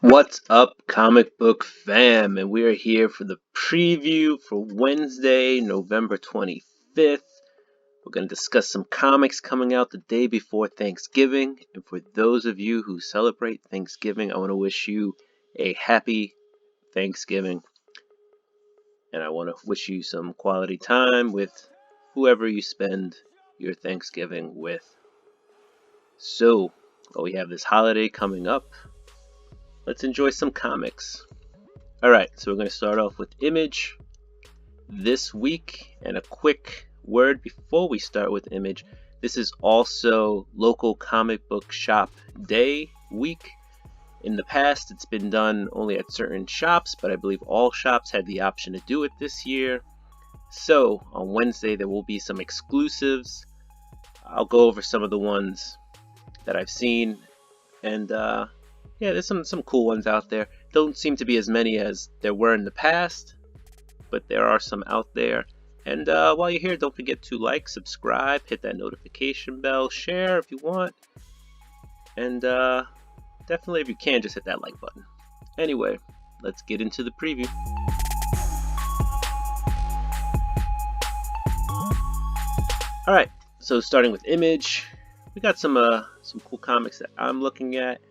What's up, comic book fam? And we are here for the preview for Wednesday, November 25th. We're going to discuss some comics coming out the day before Thanksgiving. And for those of you who celebrate Thanksgiving, I want to wish you a happy Thanksgiving. And I want to wish you some quality time with whoever you spend your Thanksgiving with. So, we have this holiday coming up. Let's enjoy some comics. Alright, so we're going to start off with Image this week. And a quick word before we start with Image. This is also local comic book shop day week. In the past, it's been done only at certain shops, but I believe all shops had the option to do it this year. So, on Wednesday, there will be some exclusives. I'll go over some of the ones that I've seen. And, there's some cool ones out there. Don't seem to be as many as there were in the past, but there are some out there. And while you're here, don't forget to like, subscribe, hit that notification bell, share if you want. And definitely, if you can, just hit that like button. Anyway, let's get into the preview. Alright, so starting with Image, we got some cool comics that I'm looking at.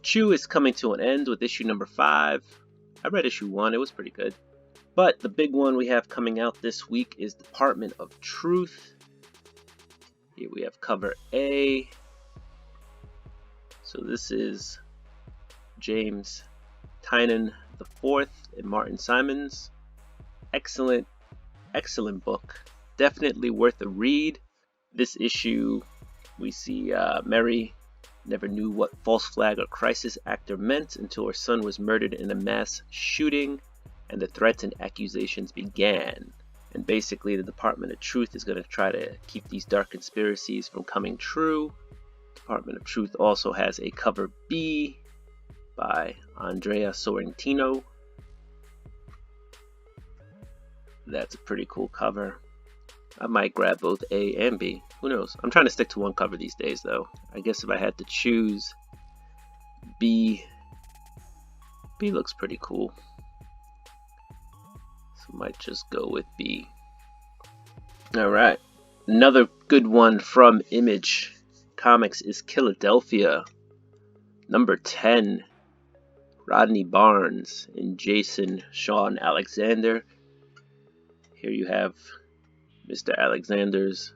Chew is coming to an end with issue number 5. I read issue 1, it was pretty good. But the big one we have coming out this week is Department of Truth. Here we have cover A. So this is James Tynan IV and Martin Simons. Excellent book. Definitely worth a read. This issue, we see Mary never knew what false flag or crisis actor meant until her son was murdered in a mass shooting and the threats and accusations began. And basically the Department of Truth is going to try to keep these dark conspiracies from coming true. Department of Truth also has a cover B by Andrea Sorrentino. That's a pretty cool cover. I might grab both A and B. Who knows? I'm trying to stick to one cover these days, though. I guess if I had to choose, B looks pretty cool. So I might just go with B. Alright. Another good one from Image Comics is Philadelphia. Number 10. Rodney Barnes and Jason Sean Alexander. Here you have Mr. Alexander's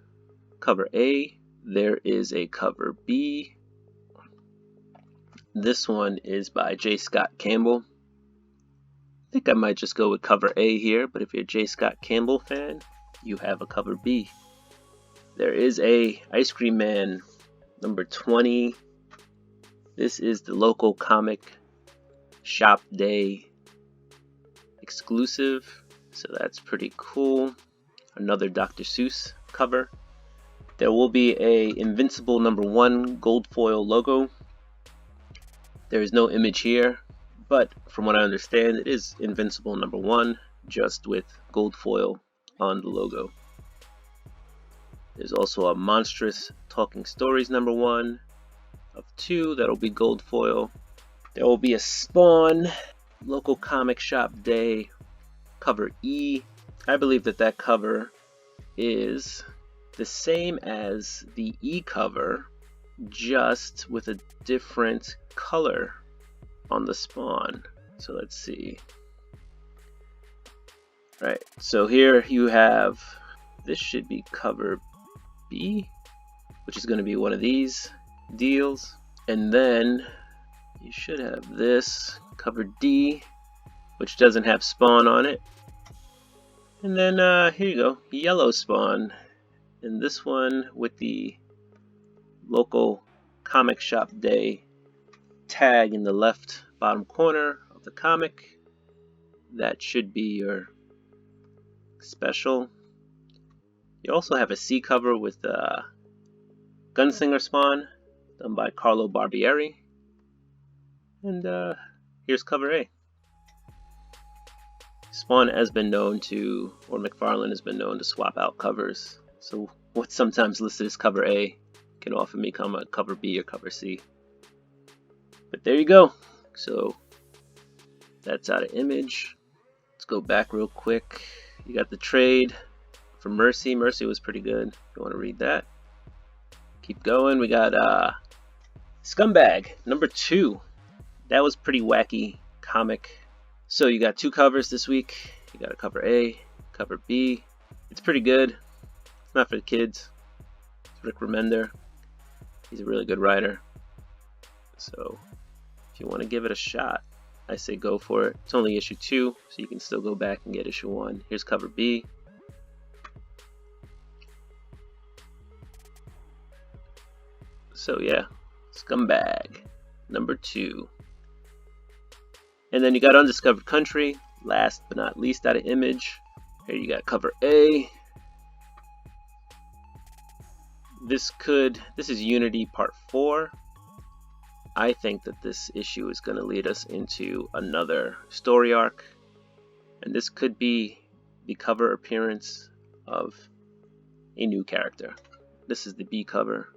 cover A. There is a cover B. This one is by J. Scott Campbell. I think I might just go with cover A here, but if you're a J. Scott Campbell fan, you have a cover B. There is a Ice Cream Man number 20. This is the local comic shop day exclusive, so that's pretty cool. Another Dr. Seuss cover. There will be a Invincible number 1 gold foil logo. There is no image here, but from what I understand, it is Invincible number 1, just with gold foil on the logo. There's also a Monstrous Talking Stories number 1 of 2 that'll be gold foil. There will be a Spawn local comic shop day cover E. I believe that cover is the same as the E cover, just with a different color on the Spawn. So let's see. Right, so here you have, this should be cover B, which is going to be one of these deals. And then you should have this cover D, which doesn't have Spawn on it. And then here you go, Yellow Spawn. And this one with the local comic shop day tag in the left bottom corner of the comic. That should be your special. You also have a C cover with Gunslinger Spawn done by Carlo Barbieri. And here's cover A. Spawn has been known to, or McFarlane has been known to swap out covers. So what's sometimes listed as cover A can often become a cover B or cover C. But there you go. So that's out of Image. Let's go back real quick. You got the trade for Mercy. Mercy was pretty good. If you want to read that. Keep going. We got Scumbag, number 2. That was pretty wacky comic. So you got 2 covers this week. You got a cover A, cover B. It's pretty good. It's not for the kids. It's Rick Remender. He's a really good writer. So if you want to give it a shot, I say go for it. It's only issue 2, so you can still go back and get issue 1. Here's cover B. So yeah, Scumbag, number 2. And then you got Undiscovered Country, last but not least out of Image. Here you got cover A. This is Unity Part 4. I think that this issue is going to lead us into another story arc. And this could be the cover appearance of a new character. This is the B cover.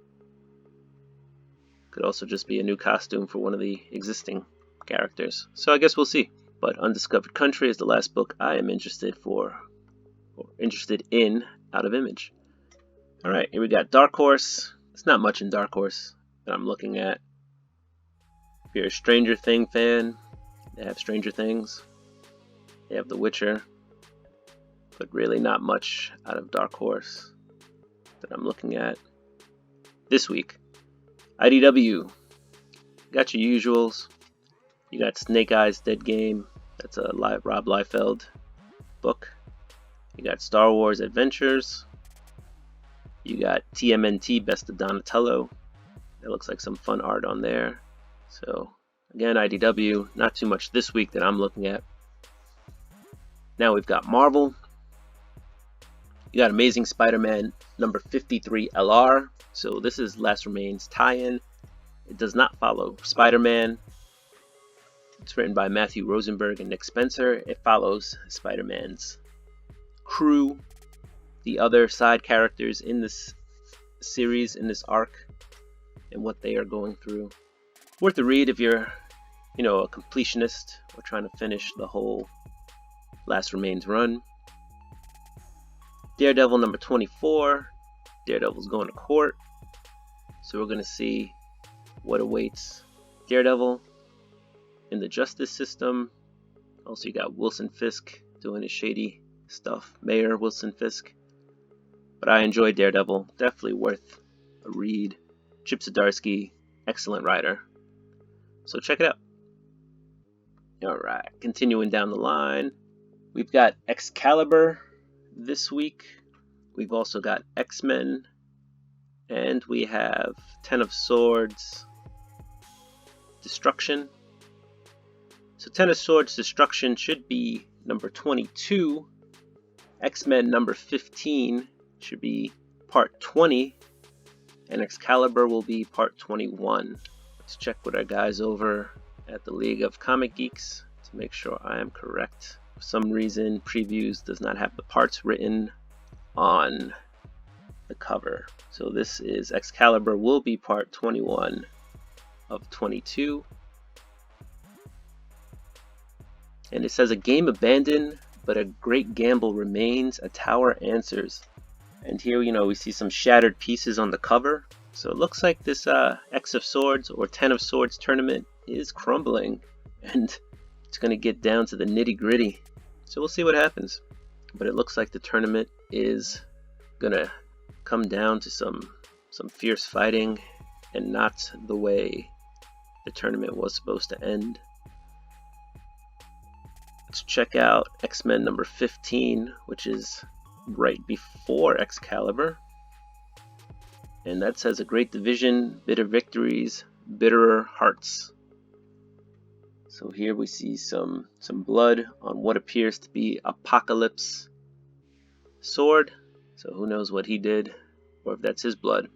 Could also just be a new costume for one of the existing characters. So I guess we'll see. But Undiscovered Country is the last book I am interested in out of Image. Alright, here we got Dark Horse. It's not much in Dark Horse that I'm looking at. If you're a Stranger Thing fan, they have Stranger Things. They have The Witcher. But really not much out of Dark Horse that I'm looking at this week. IDW. Got your usuals. You got Snake Eyes Dead Game. That's a Rob Liefeld book. You got Star Wars Adventures. You got TMNT Best of Donatello. That looks like some fun art on there. So again, IDW. Not too much this week that I'm looking at. Now we've got Marvel. You got Amazing Spider-Man number 53 LR. So this is Last Remains tie-in. It does not follow Spider-Man. It's written by Matthew Rosenberg and Nick Spencer. It follows Spider-Man's crew, the other side characters in this series, in this arc, and what they are going through. Worth a read if you're, a completionist or trying to finish the whole Last Remains run. Daredevil number 24. Daredevil's going to court. So we're going to see what awaits Daredevil in the justice system. Also, you got Wilson Fisk doing his shady stuff. Mayor Wilson Fisk. But I enjoyed Daredevil. Definitely worth a read. Chip Zdarsky, excellent writer. So check it out. Alright, continuing down the line. We've got Excalibur this week. We've also got X-Men. And we have Ten of Swords, Destruction. So Ten of Swords, Destruction should be number 22. X-Men number 15 should be part 20. And Excalibur will be part 21. Let's check with our guys over at the League of Comic Geeks to make sure I am correct. For some reason, Previews does not have the parts written on the cover. So this is Excalibur will be part 21 of 22. And it says a game abandoned, but a great gamble remains, a tower answers. And here, we see some shattered pieces on the cover. So it looks like this X of Swords or Ten of Swords tournament is crumbling. And it's going to get down to the nitty gritty. So we'll see what happens. But it looks like the tournament is going to come down to some fierce fighting and not the way the tournament was supposed to end. Let's check out X-Men number 15, which is right before Excalibur. And that says a great division, bitter victories, bitterer hearts. So here we see some blood on what appears to be Apocalypse sword. So who knows what he did, or if that's his blood.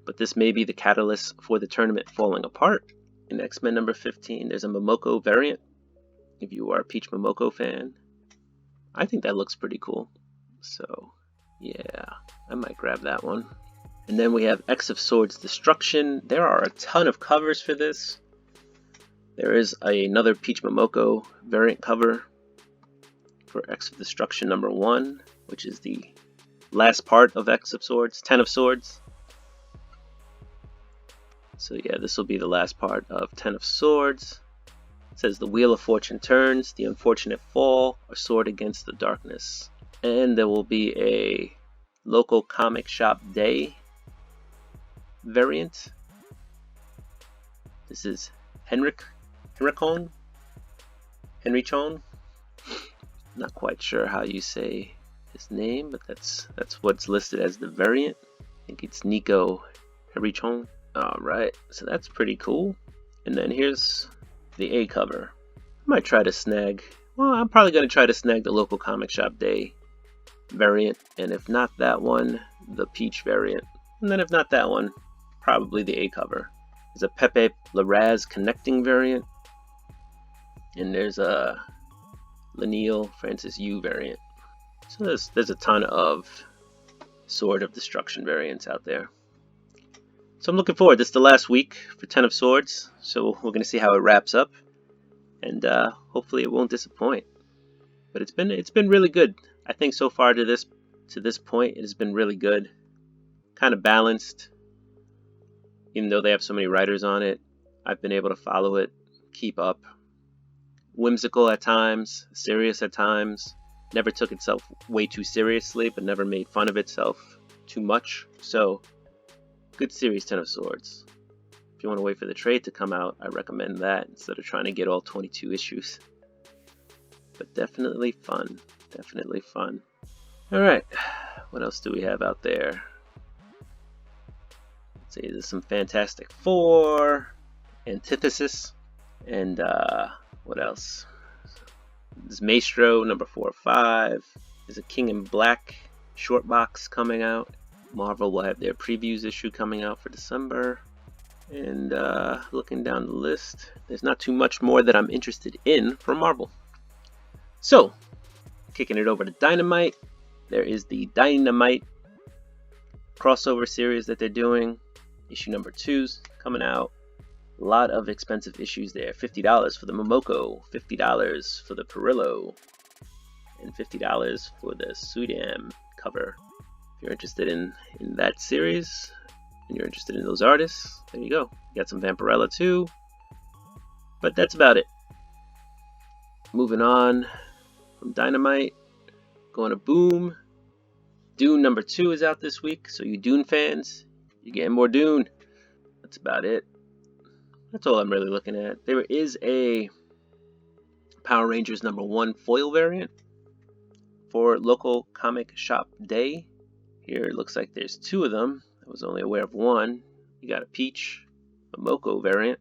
But this may be the catalyst for the tournament falling apart. In X-Men number 15, there's a Momoko variant. If you are a Peach Momoko fan, I think that looks pretty cool. So, yeah, I might grab that one. And then we have X of Swords Destruction. There are a ton of covers for this. There is another Peach Momoko variant cover for X of Destruction number 1, which is the last part of X of Swords, 10 of Swords. So yeah, this will be the last part of 10 of Swords. It says the Wheel of Fortune turns, the unfortunate fall, a sword against the darkness. And there will be a local comic shop day variant. This is Henrichon. Not quite sure how you say his name, but that's what's listed as the variant. I think it's Nico Henrichon. Alright, so that's pretty cool. And then here's the A cover. I might try to snag, well, I'm probably going to try to snag the local comic shop day variant, and if not that one, the Peach variant. And then if not that one, probably the A cover. There's a Pepe Larraz connecting variant, and there's a Lanil Francis Yu variant. So there's a ton of Sword of Destruction variants out there. So I'm looking forward. This is the last week for 10 of Swords, so we're going to see how it wraps up, and hopefully it won't disappoint. But it's been really good. I think so far to this point, it has been really good. Kind of balanced. Even though they have so many writers on it, I've been able to follow it, keep up. Whimsical at times, serious at times. Never took itself way too seriously, but never made fun of itself too much. So, good series, 10 of Swords. If you want to wait for the trade to come out, I recommend that instead of trying to get all 22 issues. But definitely fun. Definitely fun. Alright, what else do we have out there? Let's see, there's some Fantastic Four, Antithesis, and what else? There's Maestro, number 4 or 5. There's a King in Black short box coming out. Marvel will have their previews issue coming out for December. And looking down the list, there's not too much more that I'm interested in from Marvel. So, kicking it over to Dynamite. There is the Dynamite crossover series that they're doing. Issue number 2's coming out. A lot of expensive issues there. $50 for the Momoko, $50 for the Perillo, and $50 for the Sudam cover. If you're interested in that series, and you're interested in those artists, there you go. You got some Vampirella too. But that's about it. Moving on from Dynamite, going to Boom. Dune number 2 is out this week, so you Dune fans, you're getting more Dune. That's about it. That's all I'm really looking at. There is a Power Rangers number 1 foil variant for local comic shop day. Here it looks like there's 2 of them. I was only aware of one. You got a Peach, a Momoko variant.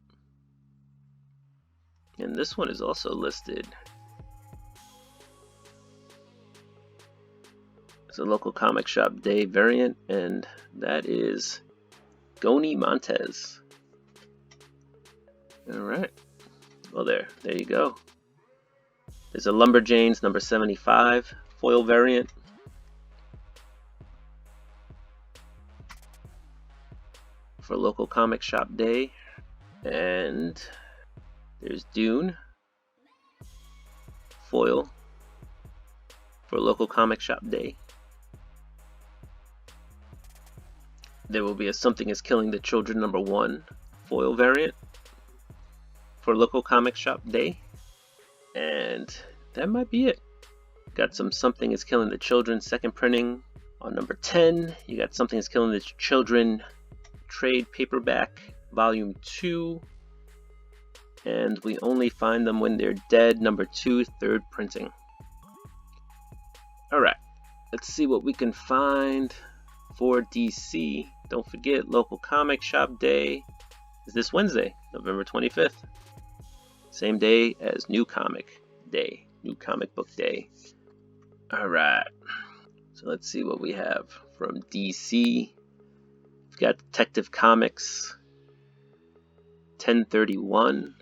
And this one is also listed. It's a local comic shop day variant, and that is Goni Montez. Alright. Well, there you go. There's a Lumberjanes number 75 foil variant. For local comic shop day. And there's Dune foil for local comic shop day. There will be a Something is Killing the Children number 1 foil variant for local comic shop day. And that might be it. Got some Something is Killing the Children second printing on number 10. You got Something is Killing the Children trade paperback volume 2. And We Only Find Them When They're Dead number 2 third printing. Alright, let's see what we can find for DC. Don't forget, local comic shop day is this Wednesday, November 25th. Same day as New Comic Day, New Comic Book Day. Alright, so let's see what we have from DC. We've got Detective Comics 1031.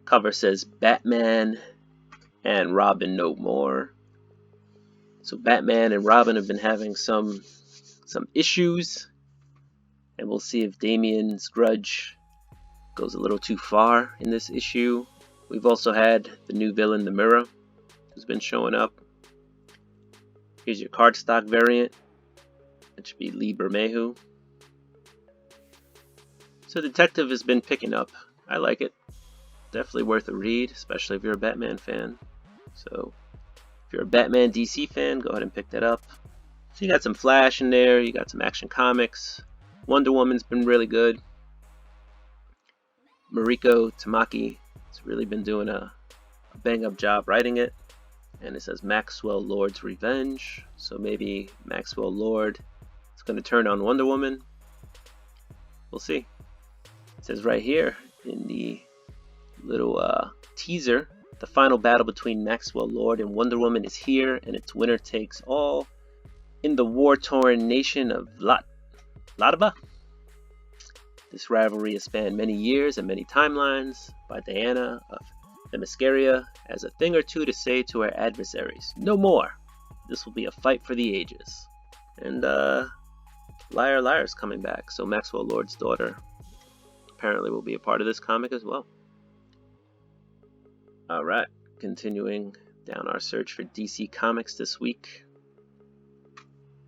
Cover says Batman and Robin No More. So Batman and Robin have been having some issues, and we'll see if Damian's grudge goes a little too far in this issue. We've also had the new villain, the Mirror, who's been showing up. Here's your cardstock variant. It should be Lee Bermejo. So Detective has been picking up. I like it. Definitely worth a read, especially if you're a Batman fan. So if you're a Batman DC fan, go ahead and pick that up. So you got some Flash in there, you got some Action Comics. Wonder Woman's been really good. Mariko Tamaki has really been doing a bang-up job writing it. And it says Maxwell Lord's Revenge. So maybe Maxwell Lord is going to turn on Wonder Woman. We'll see. It says right here in the little teaser, the final battle between Maxwell Lord and Wonder Woman is here, and its winner takes all in the war-torn nation of Latva. This rivalry has spanned many years and many timelines. By Diana of Themyscira has a thing or two to say to her adversaries. No more. This will be a fight for the ages. And Liar Liar's coming back, so Maxwell Lord's daughter apparently will be a part of this comic as well. Alright, continuing down our search for DC Comics this week.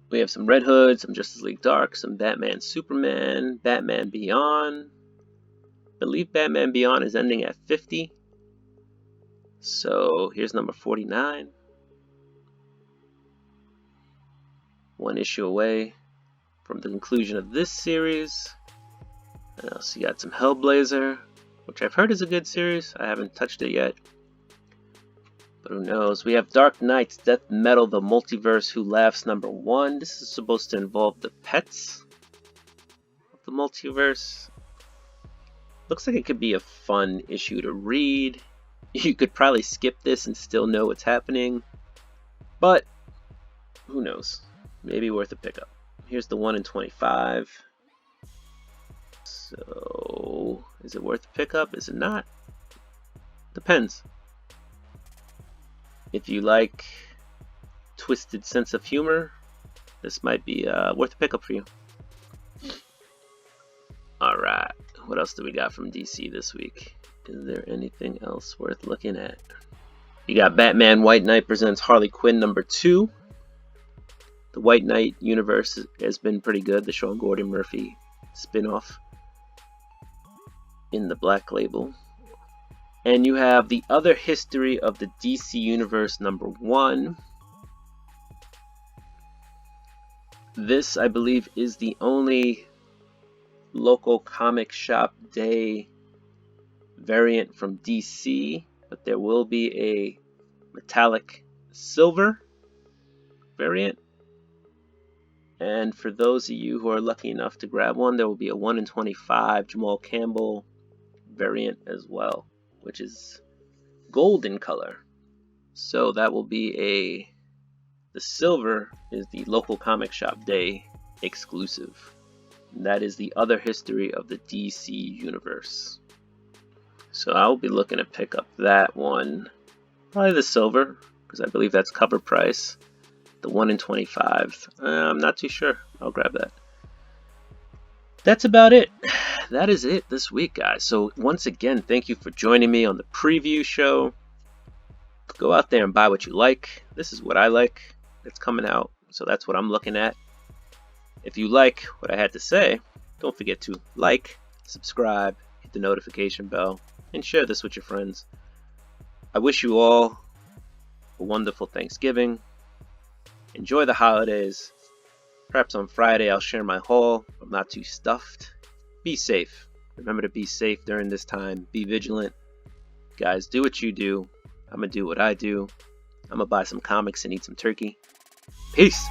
We have some Red Hood, some Justice League Dark, some Batman Superman, Batman Beyond. I believe Batman Beyond is ending at 50. So here's number 49. One issue away from the conclusion of this series. And also you got some Hellblazer, which I've heard is a good series. I haven't touched it yet, but who knows. We have Dark Knight's Death Metal, The Multiverse Who Laughs number 1. This is supposed to involve the pets of the multiverse. Looks like it could be a fun issue to read. You could probably skip this and still know what's happening, but who knows. Maybe worth a pickup. Here's the 1 in 25. So, is it worth a pickup? Is it not? Depends. If you like twisted sense of humor, this might be worth a pickup for you. Alright, what else do we got from DC this week? Is there anything else worth looking at? You got Batman White Knight presents Harley Quinn number 2. The White Knight universe has been pretty good. The Sean Gordon Murphy spin-off in the Black Label. And you have The Other History of the DC Universe number 1. This, I believe, is the only local comic shop day variant from DC, but there will be a metallic silver variant. And for those of you who are lucky enough to grab one, there will be a 1 in 25 Jamal Campbell variant as well, which is gold in color. So that will be the silver is the local comic shop day exclusive. And that is The Other History of the DC Universe. So I'll be looking to pick up that one. Probably the silver, because I believe that's cover price. The 1 in 25. I'm not too sure. I'll grab that. That's about it. That is it this week, guys. So once again, thank you for joining me on the preview show. Go out there and buy what you like. This is what I like. It's coming out, so that's what I'm looking at. If you like what I had to say, don't forget to like, subscribe, hit the notification bell, and share this with your friends. I wish you all a wonderful Thanksgiving. Enjoy the holidays. Perhaps on Friday I'll share my haul. I'm not too stuffed. Be safe. Remember to be safe during this time. Be vigilant. Guys, do what you do. I'm going to do what I do. I'm going to buy some comics and eat some turkey. Peace.